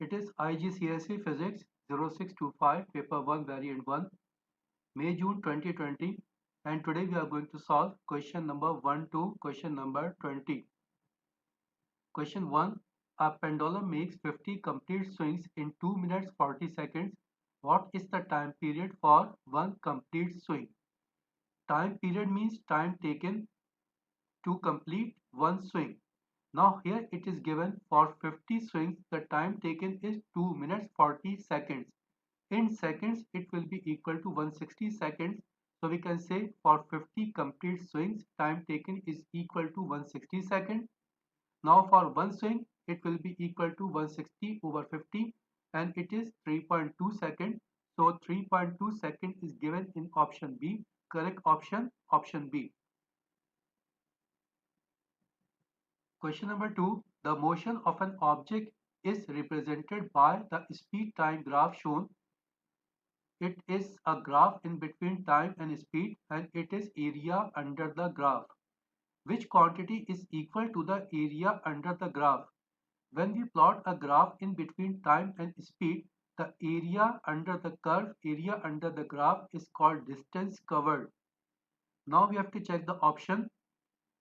It is IGCSE Physics 0625 Paper 1 Variant 1 May-June 2020, and today we are going to solve question number 1 to question number 20. Question 1. A pendulum makes 50 complete swings in 2 minutes 40 seconds. What is the time period for one complete swing? Time period means time taken to complete one swing. Now here it is given for 50 swings, the time taken is 2 minutes 40 seconds. In seconds, it will be equal to 160 seconds. So we can say for 50 complete swings, time taken is equal to 160 seconds. Now for one swing, it will be equal to 160 over 50 and it is 3.2 seconds. So 3.2 seconds is given in option B. Correct option, option B. Question number 2. The motion of an object is represented by the speed time graph shown. It is a graph in between time and speed and it is area under the graph. Which quantity is equal to the area under the graph? When we plot a graph in between time and speed, the area under the curve, area under the graph is called distance covered. Now we have to check the option.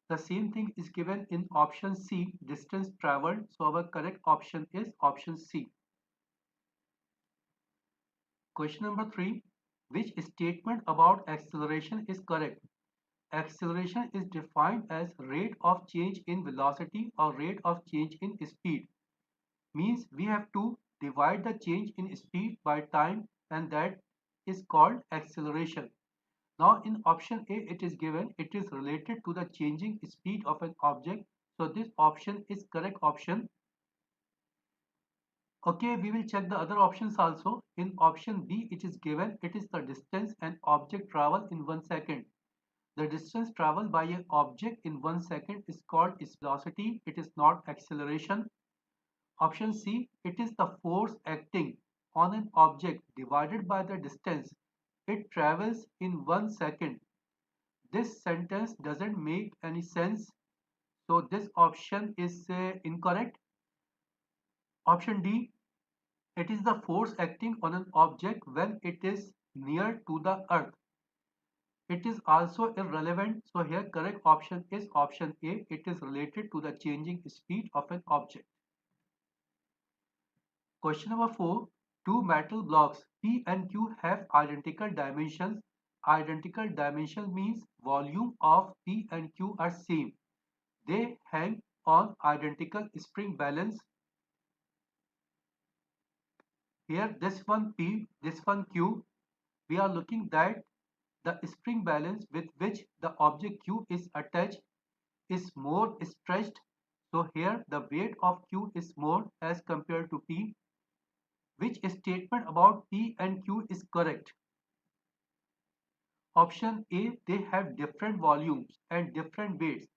The same thing is given in option C, distance traveled. So our correct option is option C. Question number 3. Which statement about acceleration is correct? Acceleration is defined as rate of change in velocity or rate of change in speed. Means we have to divide the change in speed by time and that is called acceleration. Now in option A it is given it is related to the changing speed of an object. So this option is correct option. Okay, we will check the other options also. In option B it is given it is the distance an object travel in 1 second. The distance traveled by an object in 1 second is called its velocity. It is not acceleration. Option C, it is the force acting on an object divided by the distance it travels in 1 second. This sentence doesn't make any sense. So this option is incorrect. Option D, it is the force acting on an object when it is near to the earth. It is also irrelevant. So here correct option is option A. It is related to the changing speed of an object. Question number 4. Two metal blocks P and Q have identical dimensions. Identical dimension means volume of P and Q are same. They hang on identical spring balance. Here this one P, this one Q. We are looking that the spring balance with which the object Q is attached is more stretched. So here the weight of Q is more as compared to P. Which statement about P and Q is correct? Option A, they have different volumes and different weights.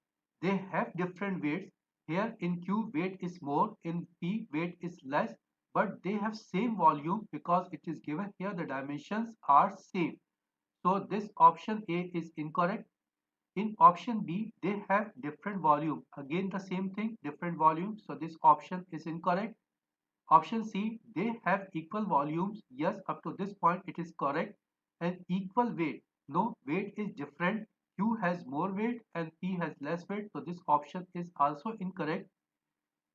They have different weights. Here in Q weight is more, in P weight is less, but they have same volume because it is given here the dimensions are same. So this option A is incorrect. In option B, they have different volume. Again the same thing, different volume. So this option is incorrect. Option C, they have equal volumes. Yes, up to this point it is correct. And equal weight. No, weight is different. Q has more weight and P has less weight. So this option is also incorrect.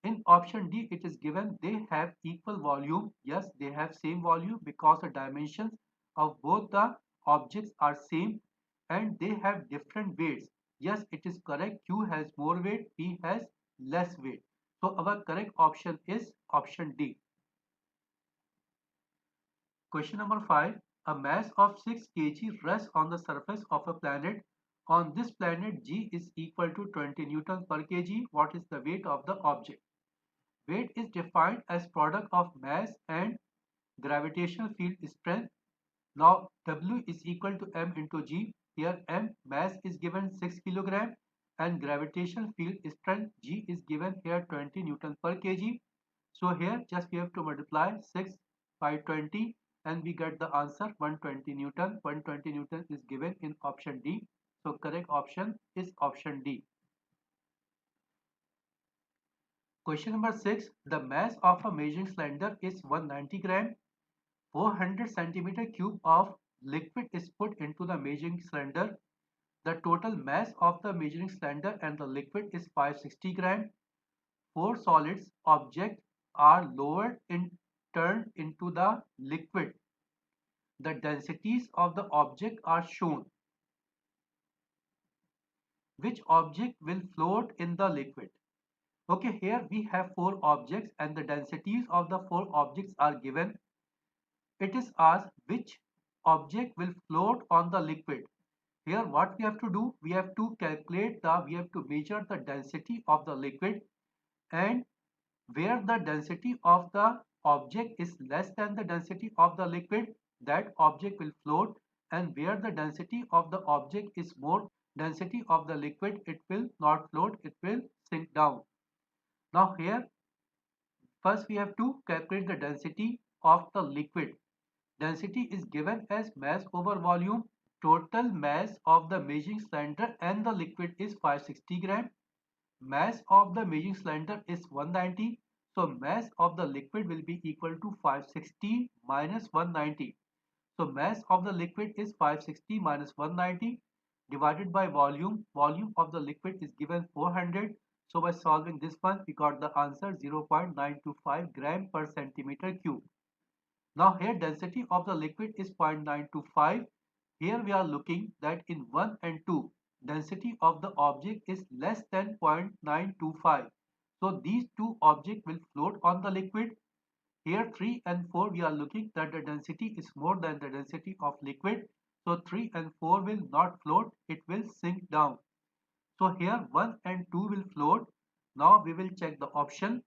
In option D, it is given they have equal volume. Yes, they have same volume because the dimensions of both the objects are same and they have different weights. Yes, it is correct. Q has more weight, P has less weight. So our correct option is option D. Question number 5. A mass of 6 kg rests on the surface of a planet. On this planet, G is equal to 20 Newton per kg. What is the weight of the object? Weight is defined as product of mass and gravitational field strength. Now W is equal to m into G. Here m mass is given 6 kg and gravitational field strength G is given here 20 Newton per kg. So here just we have to multiply 6 by 20 and we get the answer 120 Newton. 120 Newton is given in option D. So correct option is option D. Question number 6. The mass of a measuring cylinder is 190 gram. 400 centimeter cube of liquid is put into the measuring cylinder. The total mass of the measuring cylinder and the liquid is 560 gram. Four solids objects are lowered and turned into the liquid. The densities of the object are shown. Which object will float in the liquid? Okay, here we have four objects and the densities of the four objects are given. It is asked which object will float on the liquid. Here what we have to do, we have to measure the density of the liquid, and where the density of the object is less than the density of the liquid, that object will float, and where the density of the object is more density of the liquid, it will not float, it will sink down. Now here first we have to calculate the density of the liquid. Density is given as mass over volume. Total mass of the measuring cylinder and the liquid is 560 gram. Mass of the measuring cylinder is 190. So mass of the liquid will be equal to 560 minus 190. So mass of the liquid is 560 minus 190 divided by volume. Volume of the liquid is given 400. So by solving this one, we got the answer 0.925 gram per centimeter cube. Now here density of the liquid is 0.925. Here we are looking that in 1 and 2, density of the object is less than 0.925. So these two objects will float on the liquid. Here 3 and 4 we are looking that the density is more than the density of liquid. So 3 and 4 will not float, it will sink down. So here 1 and 2 will float. Now we will check the option.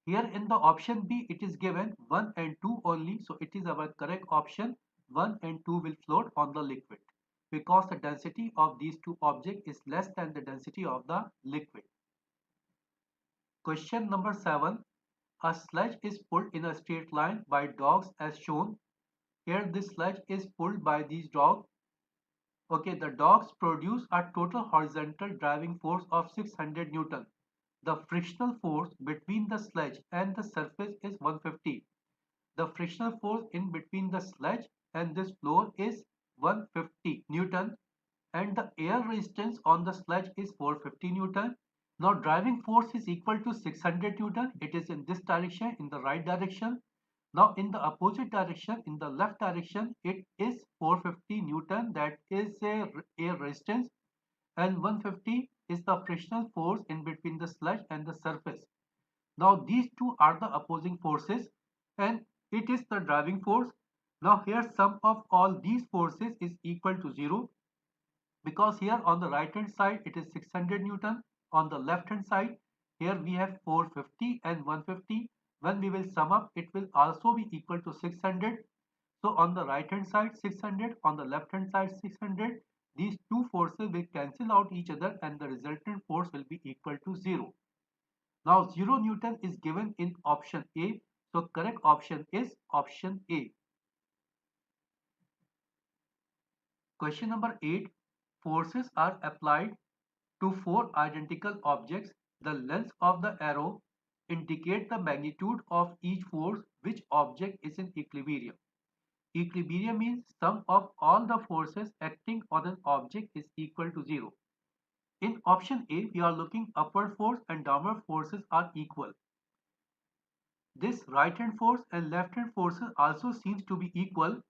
Here in the option B, it is given 1 and 2 only. So it is our correct option. 1 and 2 will float on the liquid because the density of these two objects is less than the density of the liquid. Question number 7. A sledge is pulled in a straight line by dogs as shown. Here this sledge is pulled by these dogs. Okay, the dogs produce a total horizontal driving force of 600 Newton. The frictional force between the sledge and the surface is 150. The frictional force in between the sledge and this floor is 150 Newton, and the air resistance on the sledge is 450 Newton. Now driving force is equal to 600 Newton. It is in this direction, in the right direction. Now in the opposite direction, in the left direction, it is 450 Newton, that is a air resistance, and 150 is the frictional force in between the sledge and the surface. Now these two are the opposing forces and it is the driving force. Now here sum of all these forces is equal to 0, because here on the right hand side it is 600 Newton, on the left hand side here we have 450 and 150. When we will sum up, it will also be equal to 600. So on the right hand side 600, on the left hand side 600. These two forces will cancel out each other and the resultant force will be equal to 0. Now 0 Newton is given in option A. So correct option is option A. Question number 8. Forces are applied to four identical objects. The length of the arrow indicate the magnitude of each force. Which object is in equilibrium? Equilibrium means sum of all the forces acting on an object is equal to 0. In option A, we are looking upward force and downward forces are equal. This right hand force and left hand forces also seems to be equal,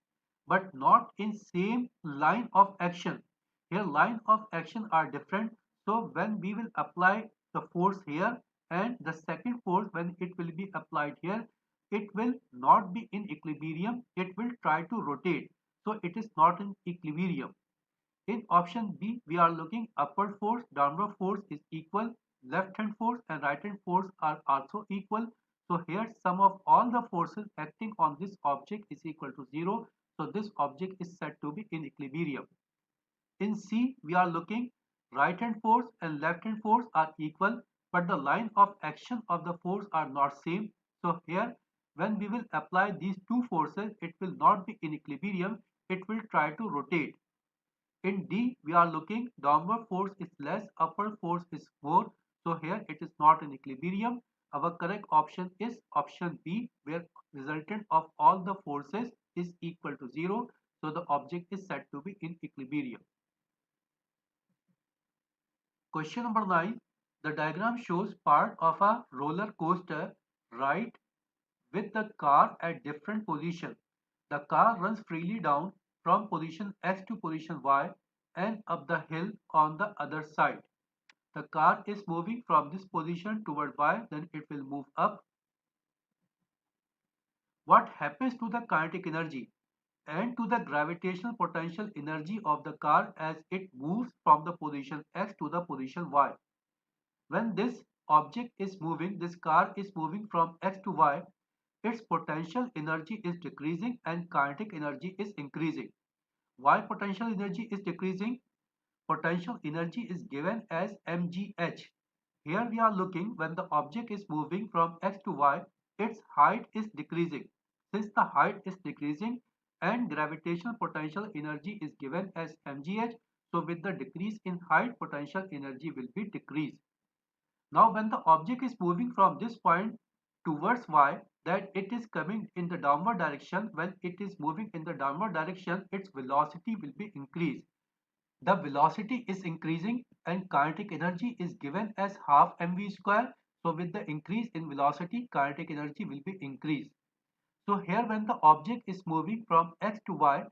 but not in same line of action. Here line of action are different. So when we will apply the force here and the second force when it will be applied here, it will not be in equilibrium. It will try to rotate. So it is not in equilibrium. In option B, we are looking upward force, downward force is equal, left hand force and right hand force are also equal. So here sum of all the forces acting on this object is equal to 0. So this object is said to be in equilibrium. In C, we are looking right hand force and left hand force are equal, but the line of action of the force are not same. So here when we will apply these two forces, it will not be in equilibrium. It will try to rotate. In D, we are looking downward force is less, upward force is more. So here it is not in equilibrium. Our correct option is option B, where resultant of all the forces is equal to 0. So the object is said to be in equilibrium. Question number 9. The diagram shows part of a roller coaster ride with the car at different positions. The car runs freely down from position X to position Y and up the hill on the other side. The car is moving from this position toward Y, then it will move up. What happens to the kinetic energy and to the gravitational potential energy of the car as it moves from the position X to the position Y? When this object is moving, this car is moving from X to Y, its potential energy is decreasing and kinetic energy is increasing. Why potential energy is decreasing? Potential energy is given as mgh. Here we are looking when the object is moving from X to Y, its height is decreasing. Since the height is decreasing and gravitational potential energy is given as mgh, so with the decrease in height, potential energy will be decreased. Now when the object is moving from this point towards Y, that it is coming in the downward direction. When it is moving in the downward direction, its velocity will be increased. The velocity is increasing and kinetic energy is given as half mv square. So with the increase in velocity, kinetic energy will be increased. So here when the object is moving from X to Y,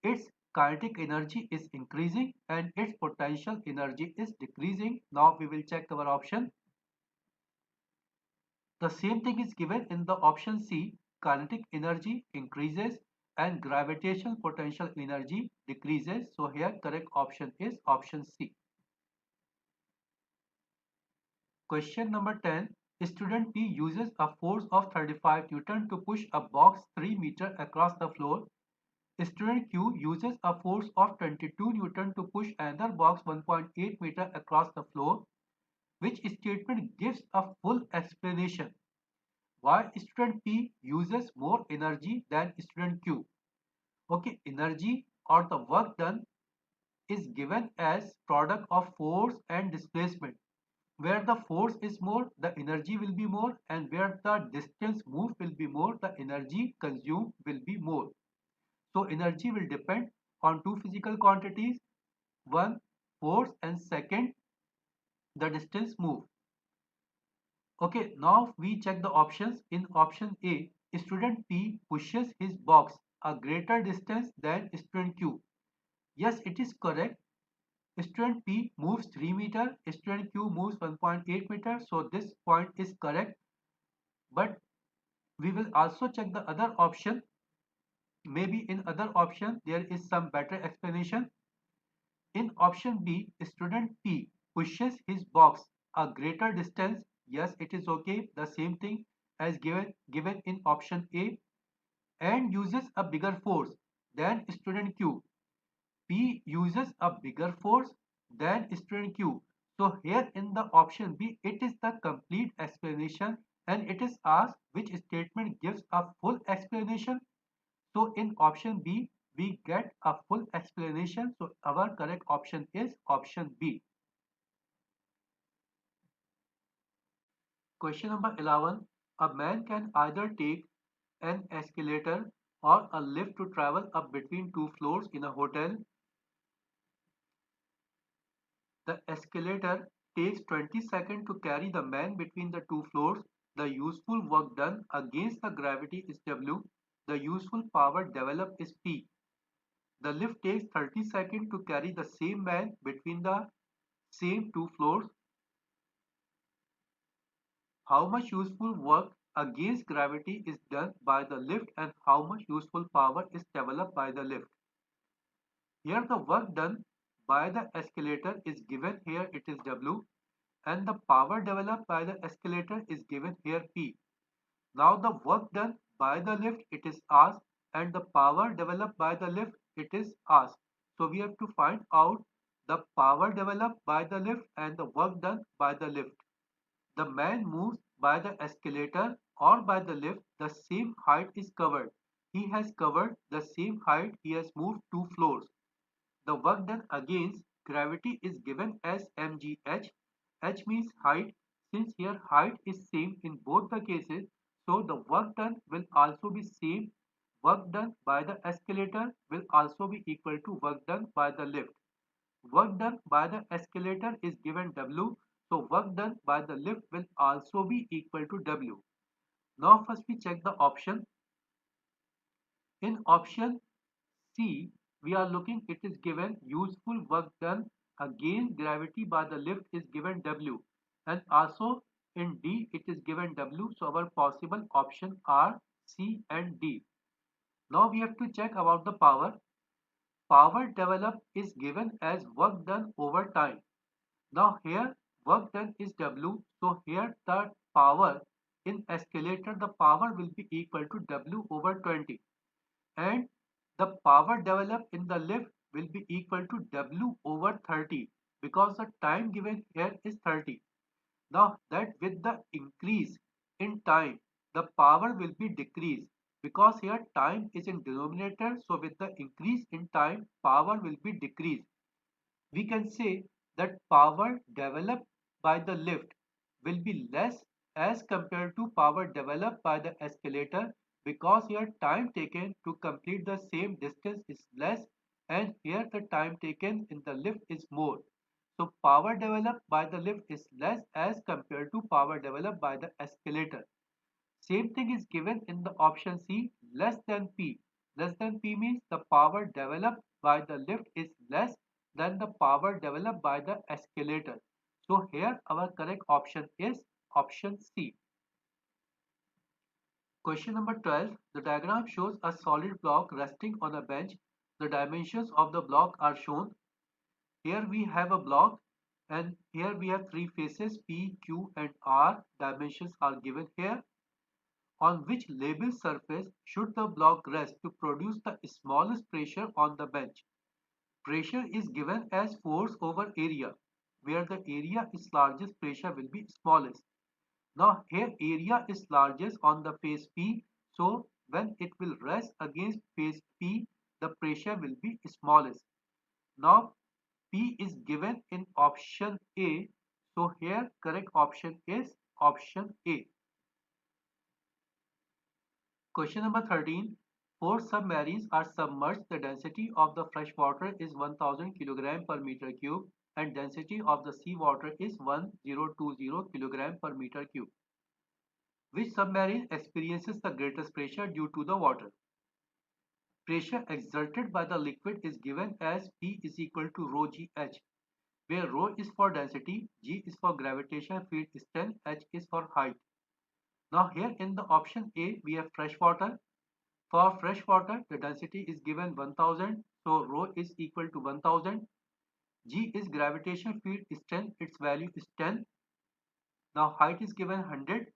its kinetic energy is increasing and its potential energy is decreasing. Now we will check our option. The same thing is given in the option C. Kinetic energy increases and gravitational potential energy decreases. So here correct option is option C. Question number 10. Student P uses a force of 35 Newton to push a box 3 meter across the floor. Student Q uses a force of 22 Newton to push another box 1.8 meter across the floor. Which statement gives a full explanation? Why student P uses more energy than student Q? Okay, energy or the work done is given as product of force and displacement. Where the force is more, the energy will be more, and where the distance moved will be more, the energy consumed will be more. So energy will depend on two physical quantities, one force and second the distance moved. Okay, now we check the options. In option A, student P pushes his box a greater distance than student Q. Yes, it is correct. Student P moves 3 meter, student Q moves 1.8 meter. So this point is correct. But we will also check the other option. Maybe in other option there is some better explanation. In option B, student P pushes his box a greater distance. Yes, it is okay. The same thing as given in option A, and uses a bigger force than student Q. P uses a bigger force than student Q. So here in the option B, it is the complete explanation and it is asked which statement gives a full explanation. So in option B, we get a full explanation. So our correct option is option B. Question number 11. A man can either take an escalator or a lift to travel up between two floors in a hotel. The escalator takes 20 seconds to carry the man between the two floors. The useful work done against the gravity is W. The useful power developed is P. The lift takes 30 seconds to carry the same man between the same two floors. How much useful work against gravity is done by the lift and how much useful power is developed by the lift? Here the work done by the escalator is given, here it is W, and the power developed by the escalator is given here P. Now the work done by the lift it is asked and the power developed by the lift it is asked. So we have to find out the power developed by the lift and the work done by the lift. The man moves by the escalator or by the lift, the same height is covered. He has covered the same height, he has moved two floors. The work done against gravity is given as mgh. H means height. Since here height is same in both the cases, so the work done will also be same. Work done by the escalator will also be equal to work done by the lift. Work done by the escalator is given W, so work done by the lift will also be equal to W. Now first we check the option. In option C, we are looking, it is given useful work done against gravity by the lift is given W, and also in D it is given W, so our possible option are C and D. Now we have to check about the power. Power developed is given as work done over time. Now here work done is W, so here the power in escalator, the power will be equal to W over 20, and the power developed in the lift will be equal to W over 30, because the time given here is 30. Now that with the increase in time, the power will be decreased, because here time is in denominator, so with the increase in time, power will be decreased. We can say that power developed by the lift will be less as compared to power developed by the escalator, because here time taken to complete the same distance is less, and here the time taken in the lift is more. So power developed by the lift is less as compared to power developed by the escalator. Same thing is given in the option C, less than P. Less than P means the power developed by the lift is less than the power developed by the escalator. So here our correct option is option C. Question number 12. The diagram shows a solid block resting on a bench. The dimensions of the block are shown. Here we have a block, and here we have three faces P, Q and R. Dimensions are given here. On which labile surface should the block rest to produce the smallest pressure on the bench? Pressure is given as force over area. Where the area is largest, pressure will be smallest. Now here area is largest on the face P, so when it will rest against face P, the pressure will be smallest. Now P is given in option A, so here correct option is option A. Question number 13. Four submarines are submerged. The density of the fresh water is 1000 kg per meter cube, and density of the sea water is 1020 kg per meter cube. Which submarine experiences the greatest pressure due to the water? Pressure exerted by the liquid is given as P is equal to rho g h, where rho is for density, g is for gravitational field strength, h is for height. Now here in the option A we have fresh water. For fresh water, the density is given 1000, so rho is equal to 1000. G is gravitational field strength, its value is 10. Now height is given 100.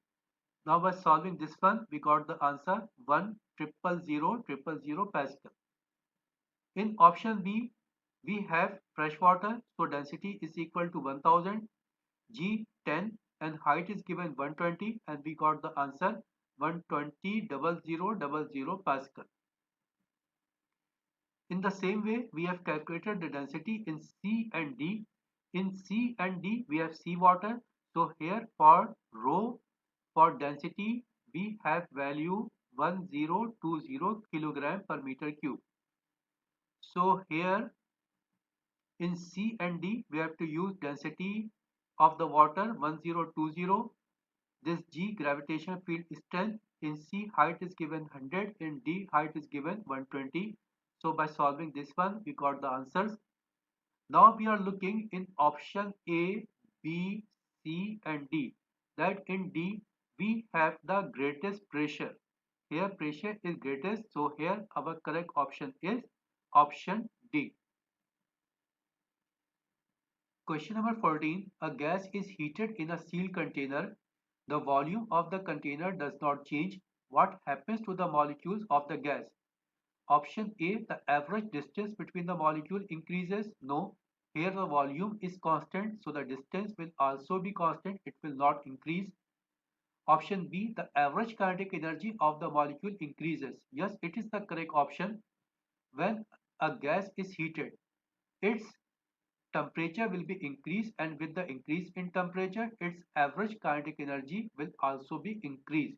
Now by solving this one, we got the answer 1,000,000 Pascal. In option B, we have fresh water, so density is equal to 1000, G 10, and height is given 120, and we got the answer 120,000 Pascal. In the same way, we have calculated the density in C and D. In C and D, we have seawater. So here for rho, for density, we have value 1020 kilogram per meter cube. So here in C and D, we have to use density of the water 1020. This G gravitational field strength, in C height is given 100, in D height is given 120. So by solving this one, we got the answers. Now we are looking in option A, B, C and D. That in D we have the greatest pressure. Here pressure is greatest, so here our correct option is option D. Question number 14. A gas is heated in a sealed container. The volume of the container does not change. What happens to the molecules of the gas? Option A, the average distance between the molecule increases. No. Here the volume is constant, so the distance will also be constant. It will not increase. Option B, the average kinetic energy of the molecule increases. Yes, it is the correct option. When a gas is heated, its temperature will be increased, and with the increase in temperature its average kinetic energy will also be increased.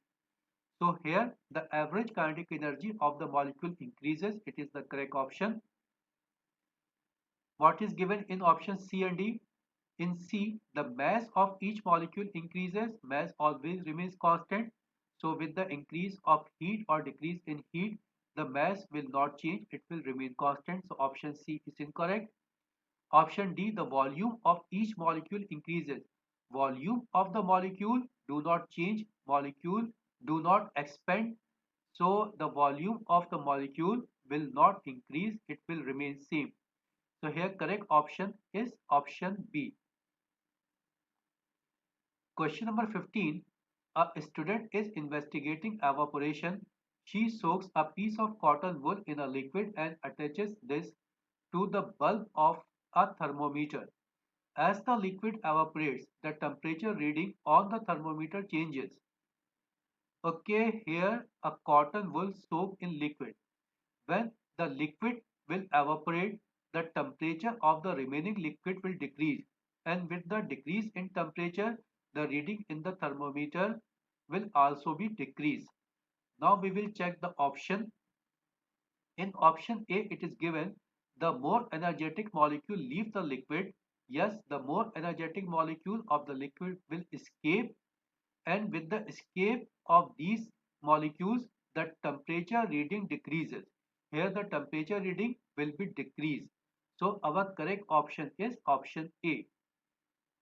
So here the average kinetic energy of the molecule increases. It is the correct option. What is given in option C and D? In C, the mass of each molecule increases, mass always remains constant. So with the increase of heat or decrease in heat, the mass will not change, it will remain constant. So option C is incorrect. Option D, the volume of each molecule increases. Volume of the molecule do not change, molecule do not expand. So the volume of the molecule will not increase, it will remain same. So here correct option is option B. Question number 15. A student is investigating evaporation. She soaks a piece of cotton wool in a liquid and attaches this to the bulb of a thermometer. As the liquid evaporates, the temperature reading on the thermometer changes. Okay, here a cotton wool soaked in liquid. When the liquid will evaporate, the temperature of the remaining liquid will decrease, and with the decrease in temperature, the reading in the thermometer will also be decreased. Now we will check the option. In option A, it is given the more energetic molecule leave the liquid. Yes, the more energetic molecule of the liquid will escape, and with the escape of these molecules, the temperature reading decreases. Here the temperature reading will be decreased. So our correct option is option A.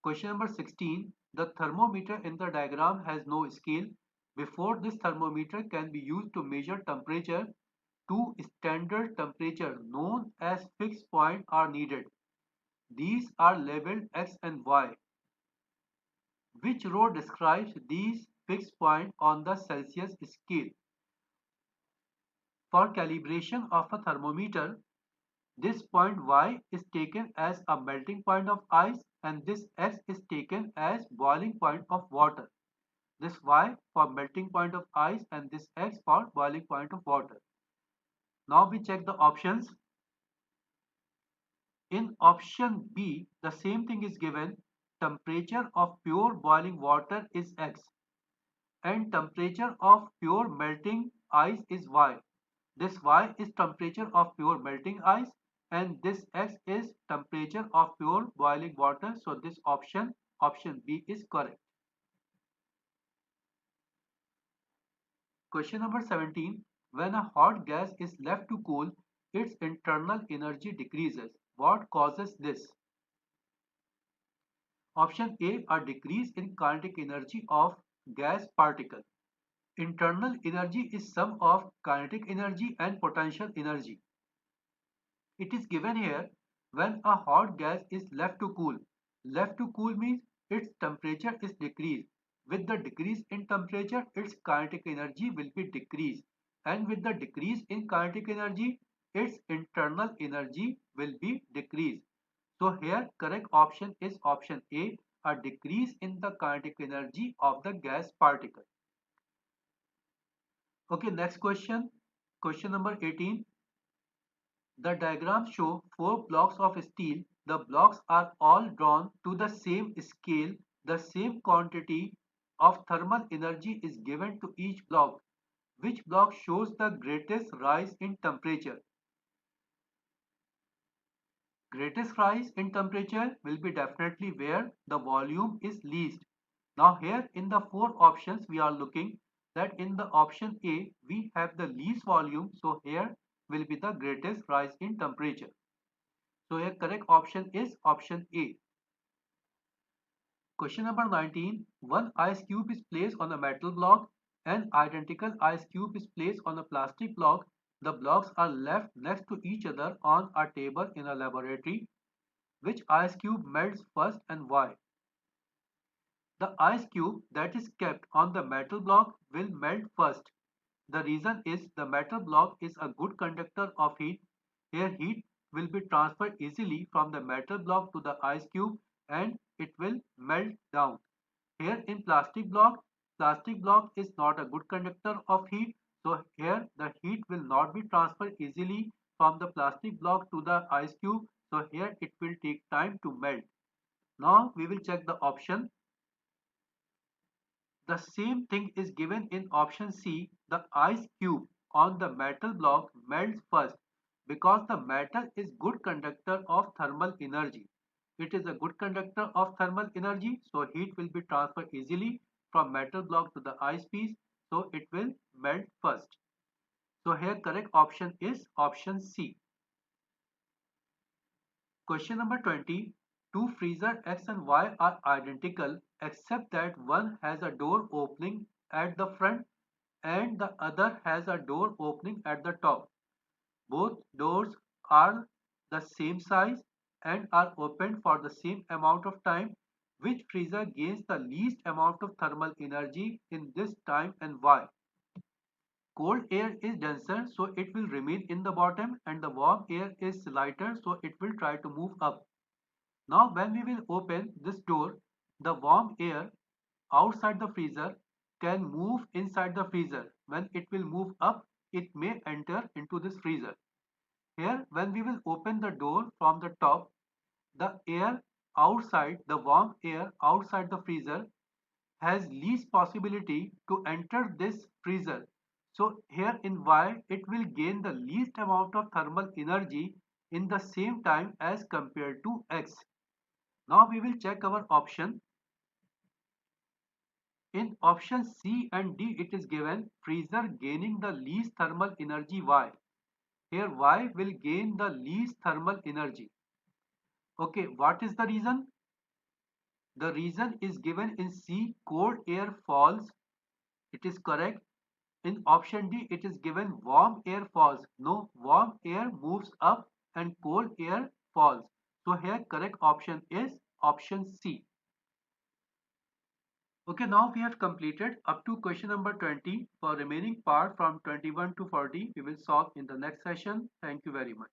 Question number 16. The thermometer in the diagram has no scale. Before this thermometer can be used to measure temperature, two standard temperature known as fixed point are needed. These are labeled X and Y. Which row describes these fixed points on the Celsius scale? For calibration of a thermometer, this point Y is taken as a melting point of ice and this X is taken as boiling point of water. This Y for melting point of ice and this X for boiling point of water. Now we check the options. In option B, the same thing is given. Temperature of pure boiling water is X and temperature of pure melting ice is Y. This Y is temperature of pure melting ice and this X is temperature of pure boiling water. So this option B is correct. Question number 17. When a hot gas is left to cool, its internal energy decreases. What causes this? Option A, a decrease in kinetic energy of gas particle. Internal energy is sum of kinetic energy and potential energy. It is given here when a hot gas is left to cool. Left to cool means its temperature is decreased. With the decrease in temperature, its kinetic energy will be decreased. And with the decrease in kinetic energy, its internal energy will be decreased. So here correct option is option A, a decrease in the kinetic energy of the gas particle. Okay, next question. Question number 18. The diagrams show four blocks of steel. The blocks are all drawn to the same scale. The same quantity of thermal energy is given to each block. Which block shows the greatest rise in temperature? Greatest rise in temperature will be definitely where the volume is least. Now here in the four options we are looking that in the option A we have the least volume, so here will be the greatest rise in temperature. So here correct option is option A. Question number 19. One ice cube is placed on a metal block. An identical ice cube is placed on a plastic block. The blocks are left next to each other on a table in a laboratory. Which ice cube melts first and why? The ice cube that is kept on the metal block will melt first. The reason is the metal block is a good conductor of heat. Here heat will be transferred easily from the metal block to the ice cube and it will melt down. Here in plastic block is not a good conductor of heat. So here the heat will not be transferred easily from the plastic block to the ice cube. So here it will take time to melt. Now we will check the option. The same thing is given in option C. The ice cube on the metal block melts first because the metal is good conductor of thermal energy. It is a good conductor of thermal energy, so heat will be transferred easily from metal block to the ice piece, so it will melt first. So here correct option is option C. Question number 20. Two freezer X and Y are identical except that one has a door opening at the front and the other has a door opening at the top. Both doors are the same size and are opened for the same amount of time. Which freezer gains the least amount of thermal energy in this time and why? Cold air is denser, so it will remain in the bottom, and the warm air is lighter, so it will try to move up. Now when we will open this door, the warm air outside the freezer can move inside the freezer. When it will move up, it may enter into this freezer. Here, when we will open the door from the top, the air outside, the warm air outside the freezer has least possibility to enter this freezer. So here in Y, it will gain the least amount of thermal energy in the same time as compared to X. Now we will check our option. In option C and D, it is given freezer gaining the least thermal energy Y. Here Y will gain the least thermal energy. Okay, what is the reason? The reason is given in C, cold air falls. It is correct. In option D, it is given warm air falls. No, warm air moves up and cold air falls. So here correct option is option C. Okay, now we have completed up to question number 20. For remaining part from 21 to 40, we will solve in the next session. Thank you very much.